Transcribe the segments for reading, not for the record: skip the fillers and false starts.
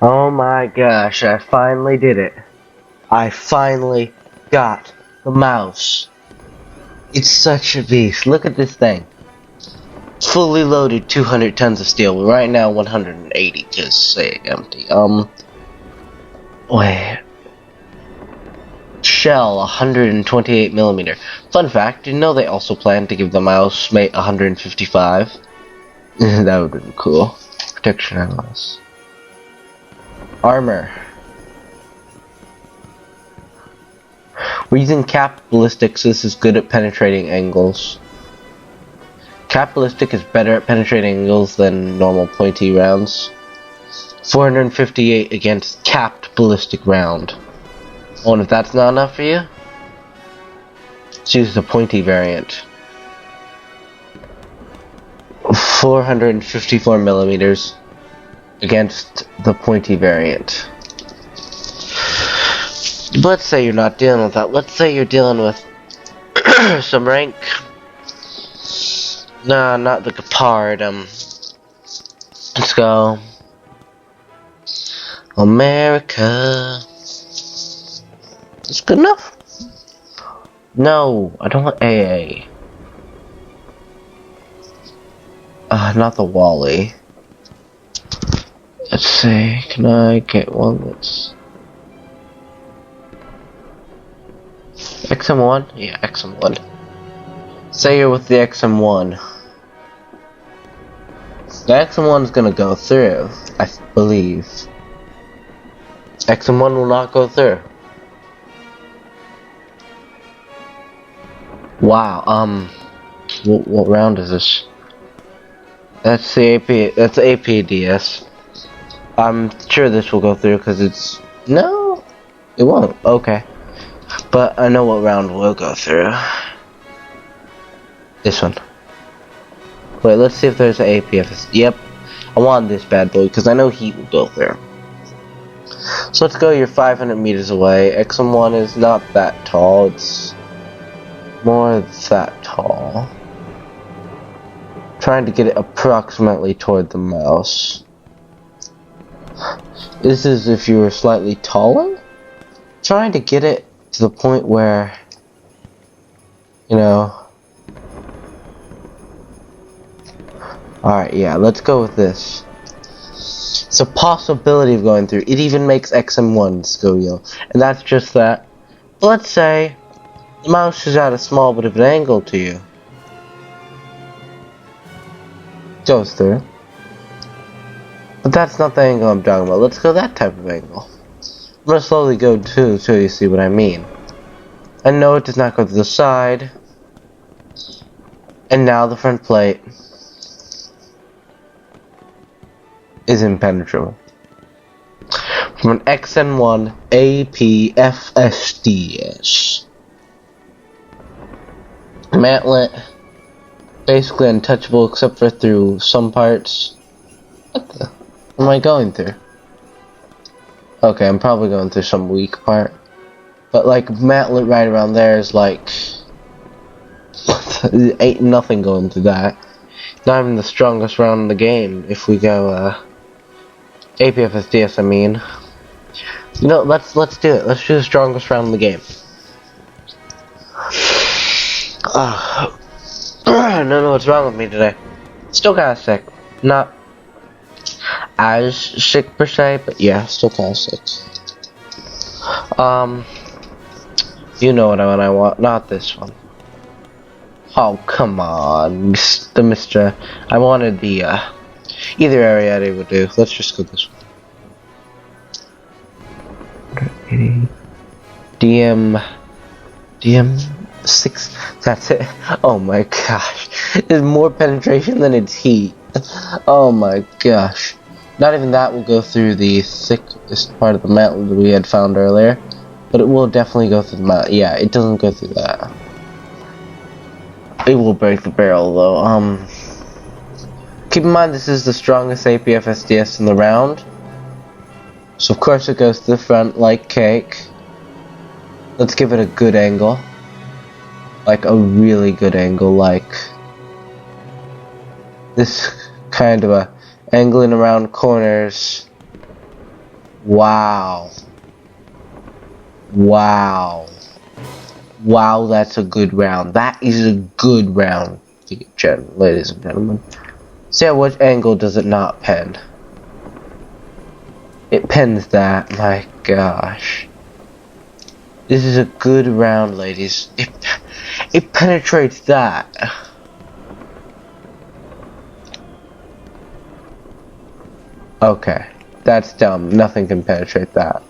Oh my gosh, I finally did it. I finally got the mouse. It's such a beast. Look at this thing. Fully loaded 200 tons of steel. Right now 180 to say empty. Wait. Shell 128 millimeter. Fun fact, did you know they also plan to give the mouse mate 155? That would have been cool. Protection analysis. Armor. We're using cap ballistics, so this is good at penetrating angles. Cap ballistic is better at penetrating angles than normal pointy rounds. 458 against capped ballistic round. Oh, and if that's not enough for you, let's use the pointy variant. 454 millimeters against the pointy variant. Let's say you're not dealing with that. Let's say you're dealing with some rank. Nah, not the Gepard. Let's go. America. It's good enough? No, I don't want AA. Not the Wally. Let's see, can I get one that's XM1? Yeah, XM1. Say you're with the XM1. The XM1's gonna go through, I believe. XM1 will not go through. Wow, what round is this? That's the AP, that's the APDS. I'm sure this will go through because it's... No, it won't. Okay. But I know what round will go through. This one. Wait, let's see if there's an APFS. Yep. I want this bad boy because I know heat will go through. So let's go, you're 500 meters away. XM1 is not that tall. It's more that tall. Trying to get it approximately toward the mouse. This is if you were slightly taller. Trying to get it to the point where, you know. Alright, yeah, let's go with this. It's a possibility of going through. It even makes XM1s go yellow. And that's just that. Let's say the mouse is at a small bit of an angle to you. Goes through. But that's not the angle I'm talking about. Let's go that type of angle. I'm gonna slowly go to so you see what I mean. And no, it does not go to the side. And now the front plate is impenetrable. From an XN1 APFSDS. Mantlet, basically untouchable except for through some parts. What the? What am I going through? Okay, I'm probably going through some weak part. But like, mantlet right around there is like... ain't nothing going through that. Not even the strongest round in the game if we go, APFSDS, I mean. You know, let's do it. Let's do the strongest round in the game. I don't know what's wrong with me today. Still kinda sick. Not as sick per se, but yeah, still kinda sick. You know what I want. Not this one. Oh, come on. The Mr. I wanted the, either Ariadne would do. Let's just go this one. DM6. That's it. Oh my gosh. There's more penetration than its heat. Oh my gosh. Not even that will go through the thickest part of the mantle that we had found earlier. But it will definitely go through the mantle. Yeah, it doesn't go through that. It will break the barrel though. Keep in mind this is the strongest APFSDS in the round. So of course it goes to the front like cake. Let's give it a good angle. Like a really good angle, like this kind of a angling around corners Wow. Wow. Wow, that's a good round. That is a good round, ladies and gentlemen. See at what angle does it not pen? It pens that. My gosh. This is a good round, ladies. It penetrates that. Okay. That's dumb. Nothing can penetrate that.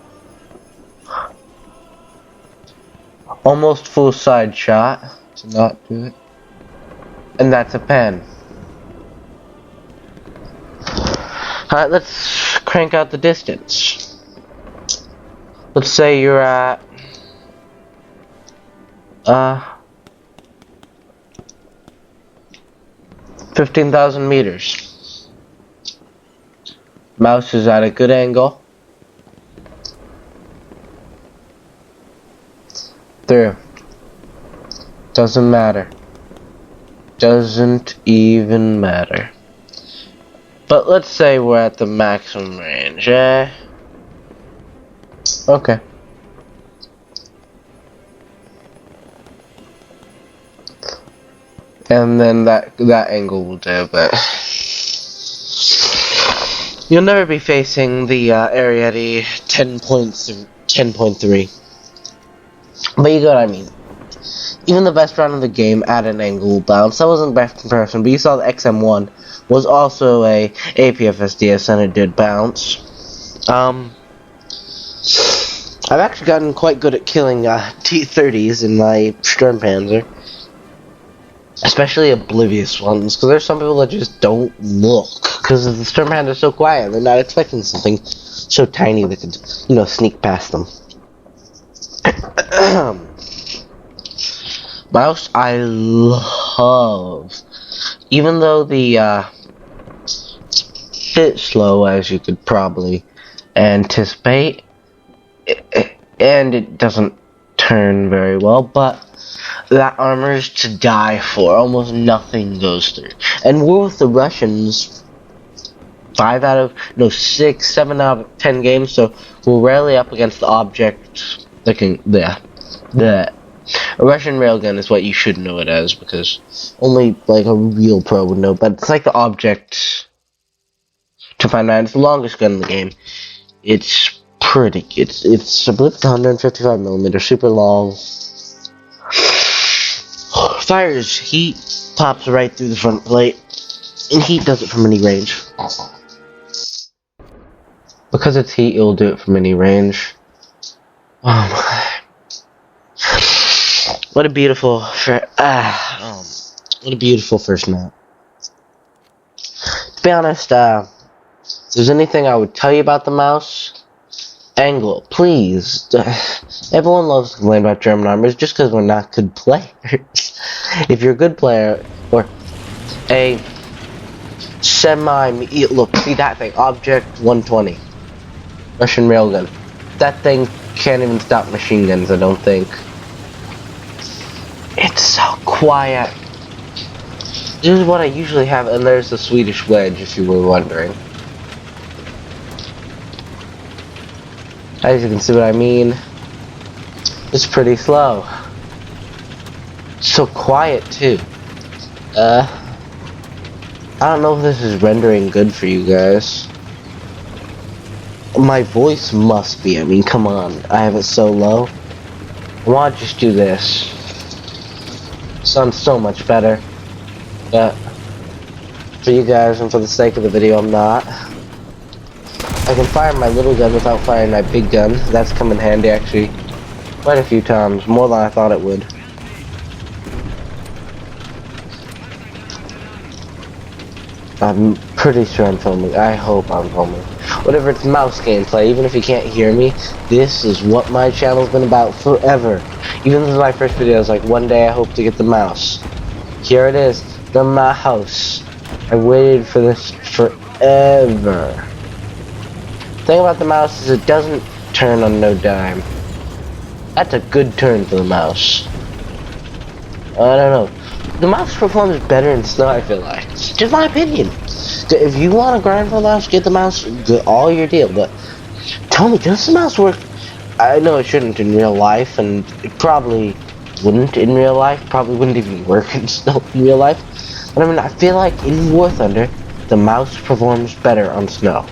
Almost full side shot to not do it. And that's a pen. Alright, let's crank out the distance. Let's say you're at 15,000 meters. Mouse is at a good angle. Through. Doesn't matter. Doesn't even matter. But let's say we're at the maximum range, eh? Okay. And then that angle will do, but you'll never be facing the Ariete 10.3. But you get what I mean. Even the best round of the game at an angle will bounce. That wasn't best comparison, but you saw the XM1 was also a APFSDS and it did bounce. I've actually gotten quite good at killing T-30s in my Sturmpanzer. Especially oblivious ones, because there's some people that just don't look. Because the Sturmpanzer is so quiet, they're not expecting something so tiny that could, sneak past them. Mouse, I love. Even though the bit slow, as you could probably anticipate, and it doesn't turn very well, but that armor is to die for. Almost nothing goes through. And we're with the Russians 7 out of 10 games, so we're rarely up against the object that can, a Russian railgun is what you should know it as, because only like a real pro would know, but it's like the object to find out. It's the longest gun in the game. It's pretty, it's I believe it's 155 millimeter, super long. Fires heat, pops right through the front plate, and heat does it from any range. Because it's heat, it'll do it from any range. Oh my. What a beautiful what a beautiful first map. To be honest, if there's anything I would tell you about the mouse, angle, please. Everyone loves to complain about German armors just because we're not good players. If you're a good player, or a look, see that thing, Object 120, Russian railgun. That thing can't even stop machine guns, I don't think. It's so quiet. This is what I usually have, and there's the Swedish wedge, if you were wondering. As you can see what I mean, it's pretty slow. So quiet too. I don't know if this is rendering good for you guys. My voice must be, I mean, come on. I have it so low. I want to just do this. Sounds so much better. But for you guys and for the sake of the video, I'm not. I can fire my little gun without firing my big gun. That's come in handy actually quite a few times, more than I thought it would. I'm pretty sure I'm filming. I hope I'm filming. Whatever, it's mouse gameplay. Even if you can't hear me, this is what my channel's been about forever. Even this is my first video. I was like, one day I hope to get the mouse. Here it is, the mouse. I waited for this forever. The thing about the mouse is it doesn't turn on no dime. That's a good turn for the mouse. I don't know. The mouse performs better in snow, I feel like. It's just my opinion. If you want to grind for the mouse, get the mouse, all your deal. But Tell me, does the mouse work? I know it shouldn't in real life, and it probably wouldn't in real life. Probably wouldn't even work in snow in real life. But I mean, I feel like in War Thunder, the mouse performs better on snow.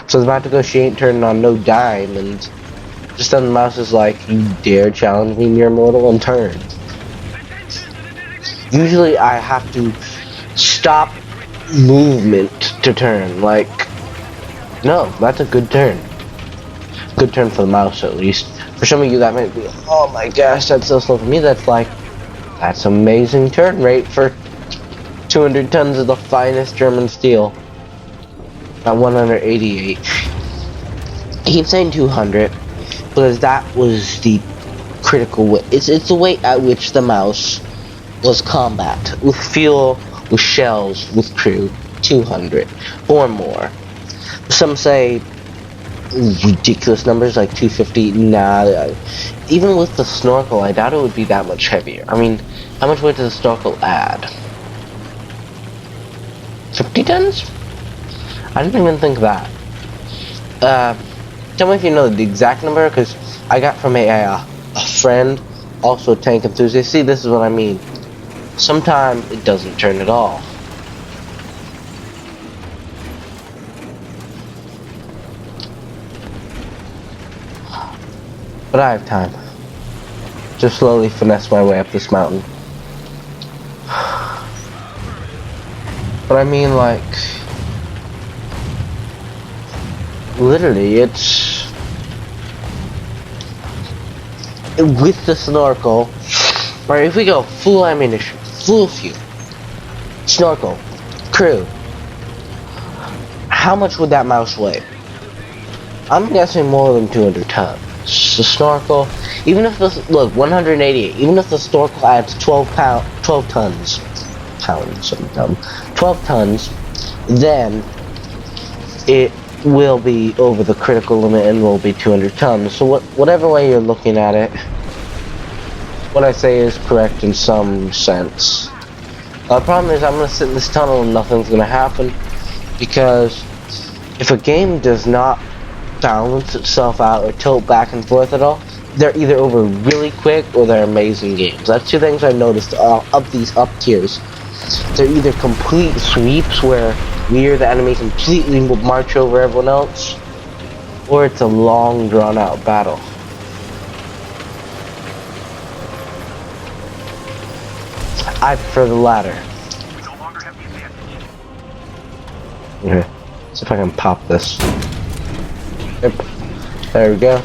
So I was about to go, she ain't turning on no dime, and just then the mouse is like, you dare challenge me near mortal, and turn. Usually I have to stop movement to turn, like, no, that's a good turn. Good turn for the mouse, at least. For some of you that might be, oh my gosh, that's so slow. For me, that's amazing turn rate for 200 tons of the finest German steel. At 188. I keep saying 200, because that was the critical weight. It's the weight at which the mouse was combat. With fuel, with shells, with crew. 200 or more. Some say ridiculous numbers like 250. Nah, even with the snorkel, I doubt it would be that much heavier. I mean, how much weight does the snorkel add? 50 tons? I didn't even think that. Tell me if you know the exact number, because I got from a friend, also a tank enthusiast. See, this is what I mean. Sometimes it doesn't turn at all. But I have time to slowly finesse my way up this mountain. But I mean, like, literally, it's with the snorkel. Right, if we go full ammunition, full fuel, snorkel, crew, how much would that mouse weigh? I'm guessing more than 200 tons. The snorkel, even if the, look, 188, even if the snorkel adds 12 tons, I'm dumb, 12 tons, then it will be over the critical limit and will be 200 tons. So whatever way you're looking at it, what I say is correct in some sense. The problem is I'm going to sit in this tunnel and nothing's going to happen, because if a game does not balance itself out or tilt back and forth at all, they're either over really quick or they're amazing games. That's two things I've noticed of these up tiers. They're either complete sweeps where we or the enemy completely will march over everyone else, or it's a long drawn out battle. I prefer the latter. Okay, see if I can pop this. Yep, there we go.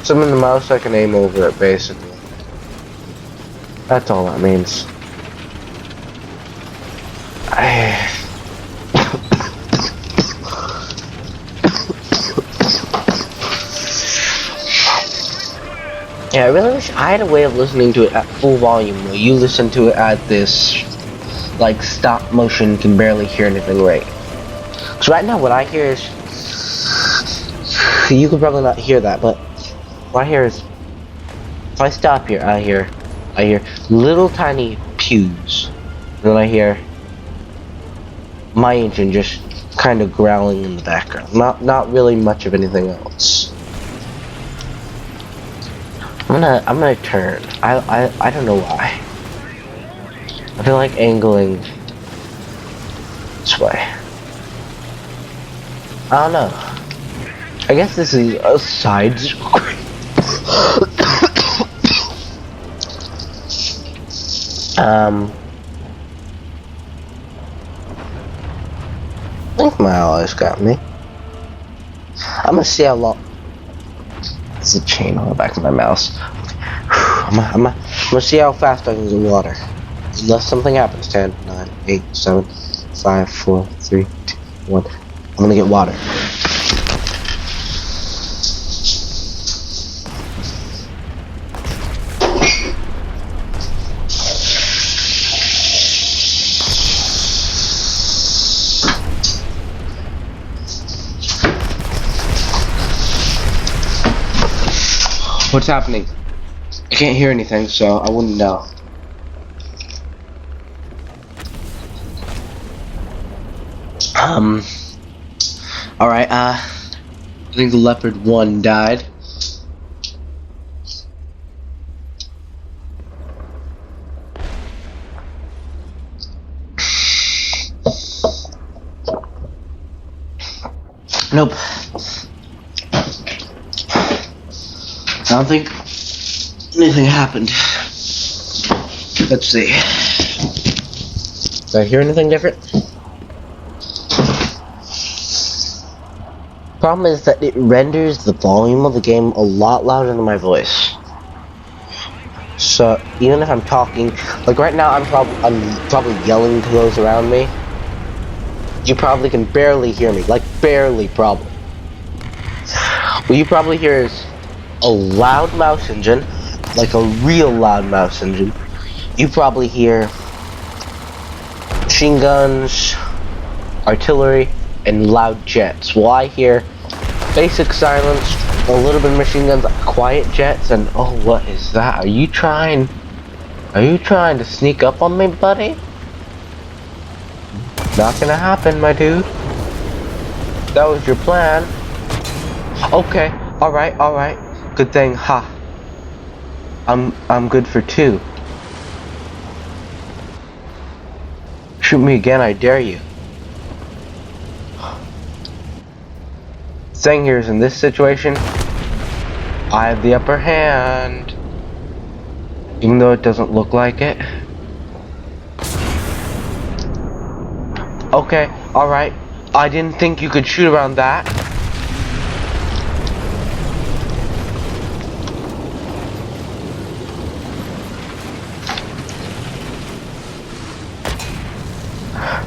Summon the mouse, I can aim over it basically. That's all that means. Yeah, I really wish I had a way of listening to it at full volume where you listen to it at this, like, stop motion, can barely hear anything rate. Because right now what I hear is, you could probably not hear that, but what I hear is, if I stop here, I hear little tiny pews, and then I hear my engine just kind of growling in the background. Not really much of anything else. I'm gonna turn. I don't know why. I feel like angling this way. I don't know. I guess this is a side screen. I think my allies got me. I'm gonna see how long. There's a chain on the back of my mouse. I'm gonna see how fast I can get water. Unless something happens. 10, 9, 8, 7, 5, 4, 3, 2, 1. I'm gonna get water. What's happening? I can't hear anything, so I wouldn't know. Alright, I think Leopard 1 died. Nope. I don't think anything happened. Let's see. Did I hear anything different? Problem is that it renders the volume of the game a lot louder than my voice. So even if I'm talking, like right now, I'm probably yelling to those around me. You probably can barely hear me, like barely, probably. What you probably hear is a loud mouse engine, like a real loud mouse engine. You probably hear machine guns, artillery, and loud jets. Well, I hear basic silence, a little bit of machine guns, quiet jets, and oh, what is that? Are you trying to sneak up on me, buddy? Not gonna happen, my dude. That was your plan. Okay, alright. Good thing, ha. I'm good for 2. Shoot me again, I dare you. Thing here is, in this situation, I have the upper hand. Even though it doesn't look like it. Okay, alright. I didn't think you could shoot around that.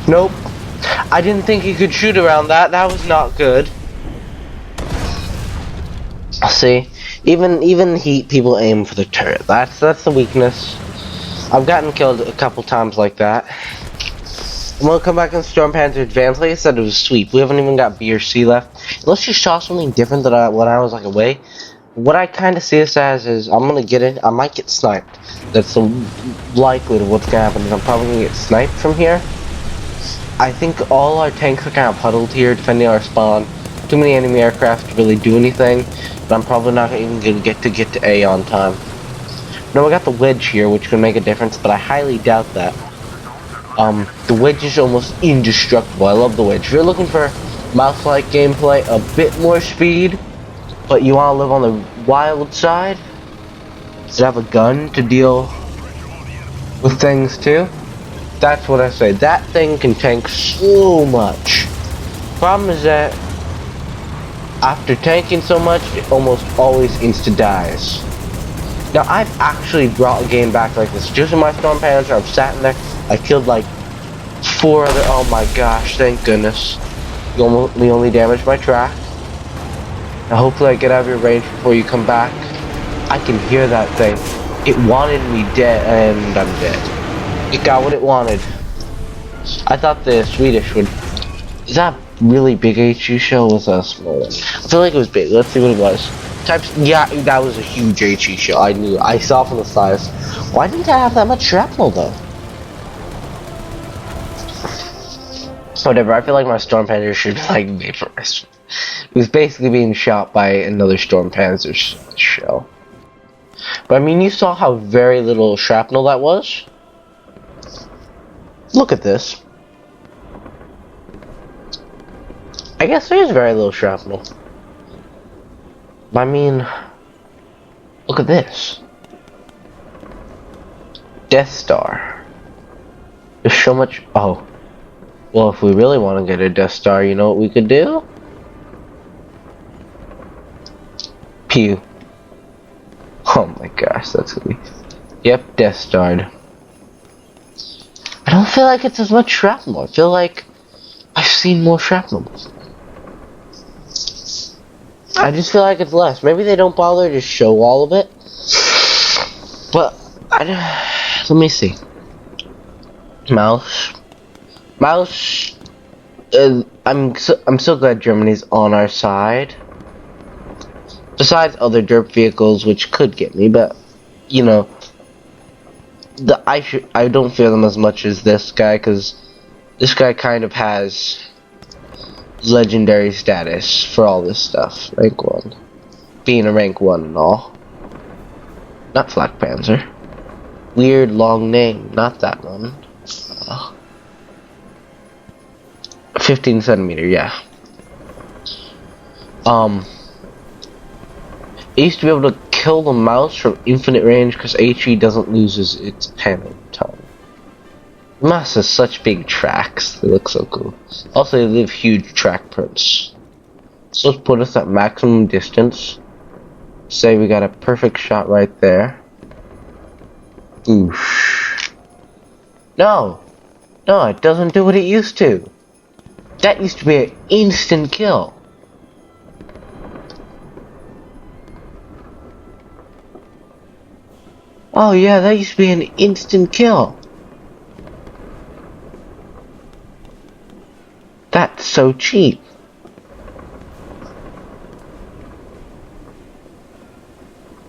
Nope. I didn't think you could shoot around that. That was not good. See, even people aim for the turret. That's the weakness. I've gotten killed a couple times like that. And we'll come back in Storm Panzer Advanced. Like I said, it was sweep. We haven't even got B or C left. Unless you saw something different than when I was like away. What I kind of see this as is I'm gonna get it. I might get sniped. That's the likelihood of what's gonna happen. Is I'm probably gonna get sniped from here. I think all our tanks are kind of huddled here, defending our spawn. Too many enemy aircraft to really do anything. But I'm probably not even gonna get to A on time. No, I got the wedge here, which could make a difference, but I highly doubt that. The wedge is almost indestructible. I love the wedge. If you're looking for mouse-like gameplay, a bit more speed, but you want to live on the wild side, to have a gun to deal with things too, that's what I say. That thing can tank so much. Problem is that after tanking so much, it almost always insta-dies. Now, I've actually brought a game back like this. Just in my Storm Panzer, I've sat in there, I killed like 4 other, oh my gosh, thank goodness. We only damaged my track. Now hopefully I get out of your range before you come back. I can hear that thing. It wanted me dead, and I'm dead. It got what it wanted. I thought the Swedish would... Is that a really big HE shell? Was that a small one? I feel like it was big. Let's see what it was. Yeah, that was a huge HE shell. I knew. I saw from the size. Why didn't I have that much shrapnel though? Whatever. I feel like my Storm Panzer should like vaporized. It was basically being shot by another Storm Panzer shell. But I mean, you saw how very little shrapnel that was. Look at this. I guess there is very little shrapnel. I mean, look at this. Death Star. There's so much... Oh. Well, if we really want to get a Death Star, you know what we could do? Pew. Oh my gosh, that's gonna be... Yep, Death Starred. I don't feel like it's as much shrapnel. I feel like I've seen more shrapnel. I just feel like it's less. Maybe they don't bother to show all of it. But let me see. Mouse. I'm so glad Germany's on our side. Besides other derp vehicles, which could get me, but you know, I don't fear them as much as this guy, because this guy kind of has legendary status for all this stuff. Rank 1. Being a rank 1 and all. Not Flak Panzer. Weird long name, not that one. 15 centimeter, yeah. It used to be able to kill the mouse from infinite range because HE doesn't lose its panel time. The mouse has such big tracks, they look so cool. Also, they leave huge track prints. So let's put us at maximum distance. Say we got a perfect shot right there. Oosh. No! No, it doesn't do what it used to. That used to be an instant kill. Oh yeah, that used to be an instant kill. That's so cheap.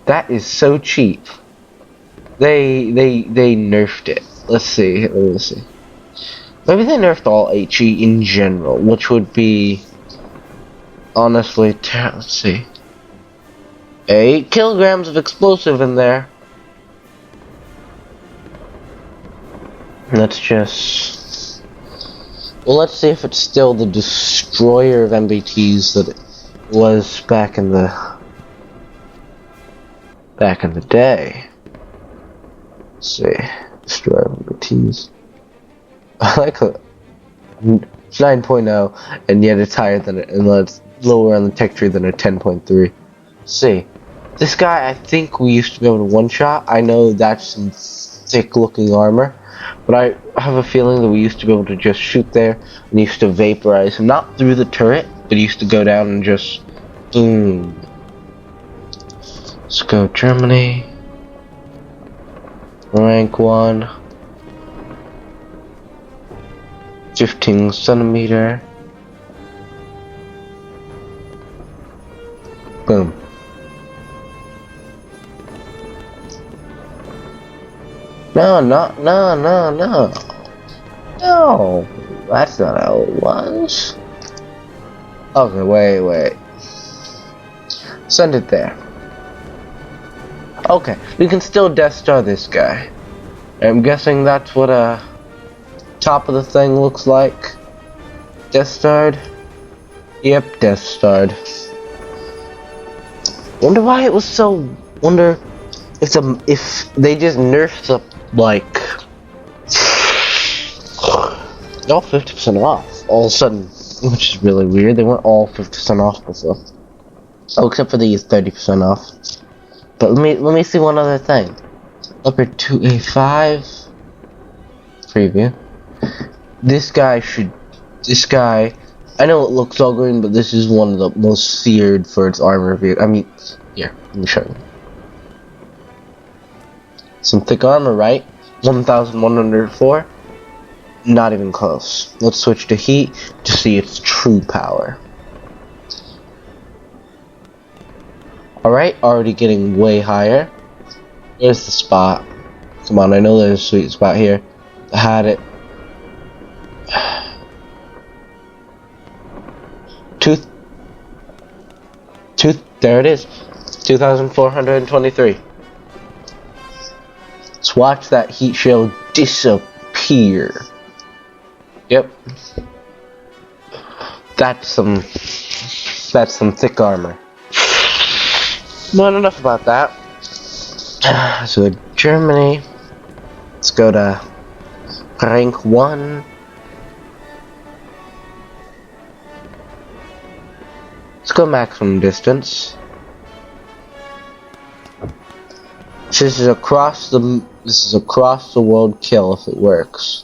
That is so cheap. They nerfed it. Let's see. Let me see. Maybe they nerfed all HE in general, which would be honestly. Let's see. 8 kilograms of explosive in there. Let's just. Well, let's see if it's still the destroyer of MBTs that it was back in the day. Let's see. Destroyer of MBTs. I like it. It's 9.0, and yet it's higher than it, and it's lower on the tech tree than a 10.3. See, this guy, I think we used to be able to one-shot. I know that's some thick-looking armor, but I have a feeling that we used to be able to just shoot there and used to vaporize him, not through the turret, but he used to go down and just boom. Let's go Germany. Rank 1. 15 centimeter. Boom. No, no, no. No, that's not how it was. Okay, wait. Send it there. Okay, we can still Death Star this guy. I'm guessing that's what top of the thing looks like. Death Starred? Yep, Death Starred. Wonder why it was so. Wonder if they just nerfed the like all 50% off all of a sudden, which is really weird. They weren't all 50% off before. Oh, except for these 30% off. But let me see one other thing. Leopard 2A5 preview. This guy, I know it looks all green, but this is one of the most feared for its armor vehicle. I mean, here, let me show you. Some thick armor, right? 1,104. Not even close. Let's switch to heat to see its true power. Alright, already getting way higher. There's the spot. Come on, I know there's a sweet spot here. I had it. There it is. 2,423. Let's watch that heat shield disappear. Yep. That's some thick armor. Not enough about that. So Germany. Let's go to rank 1. Let's go maximum distance. This is across the world kill if it works.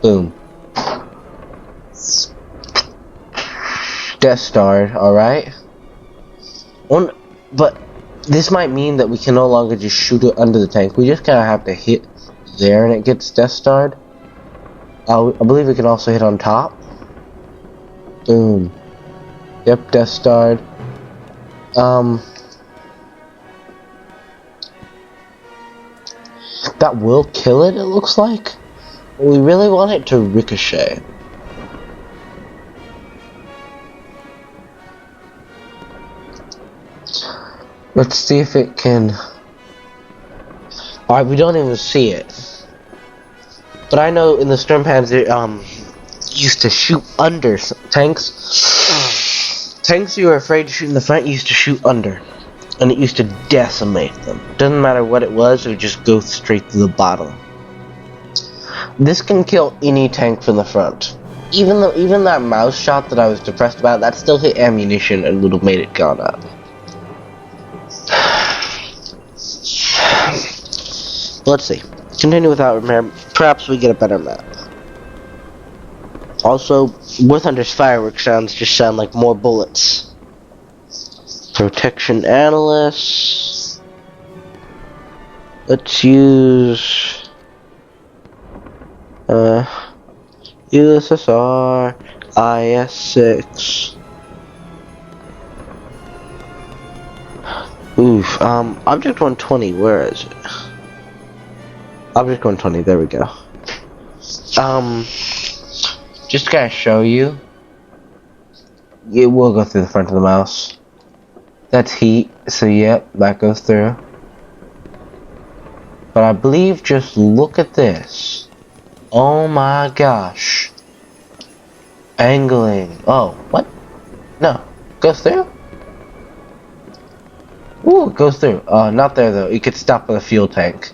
Boom. Death Star, alright? But this might mean that we can no longer just shoot it under the tank. We just kinda have to hit there and it gets Death Starred. I believe we can also hit on top. Boom. Yep, Death Starred. That will kill it looks like. We really want it to ricochet. Let's see if it can. Alright, we don't even see it. But I know in the storm pans it used to shoot under tanks. Tanks you were afraid to shoot in the front used to shoot under. And it used to decimate them. Doesn't matter what it was, it would just go straight to the bottom. This can kill any tank from the front. Even that mouse shot that I was depressed about, that still hit ammunition and would have made it gone up. Let's see. Continue without repair. Perhaps we get a better map. Also, War Thunder's fireworks sounds just sound like more bullets. Protection analyst. Let's use USSR IS-6. Oof. Object 120. Where is it? Object 120, there we go. Just gotta show you. It will go through the front of the mouse. That's heat, so yep, that goes through. But I believe, just look at this. Oh my gosh. Angling. Oh, what? No. Goes through? Ooh, it goes through. Not there though. You could stop with a fuel tank.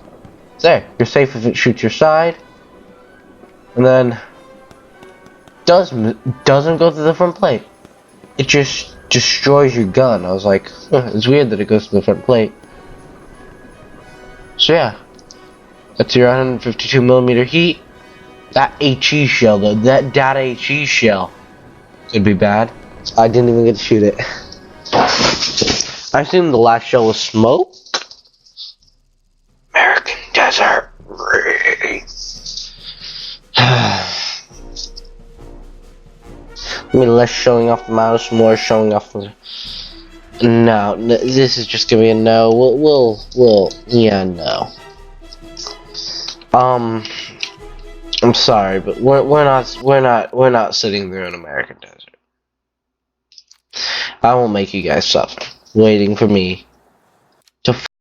There, you're safe if it shoots your side, and then doesn't go through the front plate. It just destroys your gun. I was like, it's weird that it goes to the front plate. So yeah, that's your 152mm heat. That HE shell though, that data HE shell could be bad. I didn't even get to shoot it. I assume the last shell was smoke. Desert. I mean, less showing off the mouse, more showing off the. No, this is just gonna be a no. Yeah, no. I'm sorry, but we're not sitting there in American desert. I won't make you guys suffer waiting for me to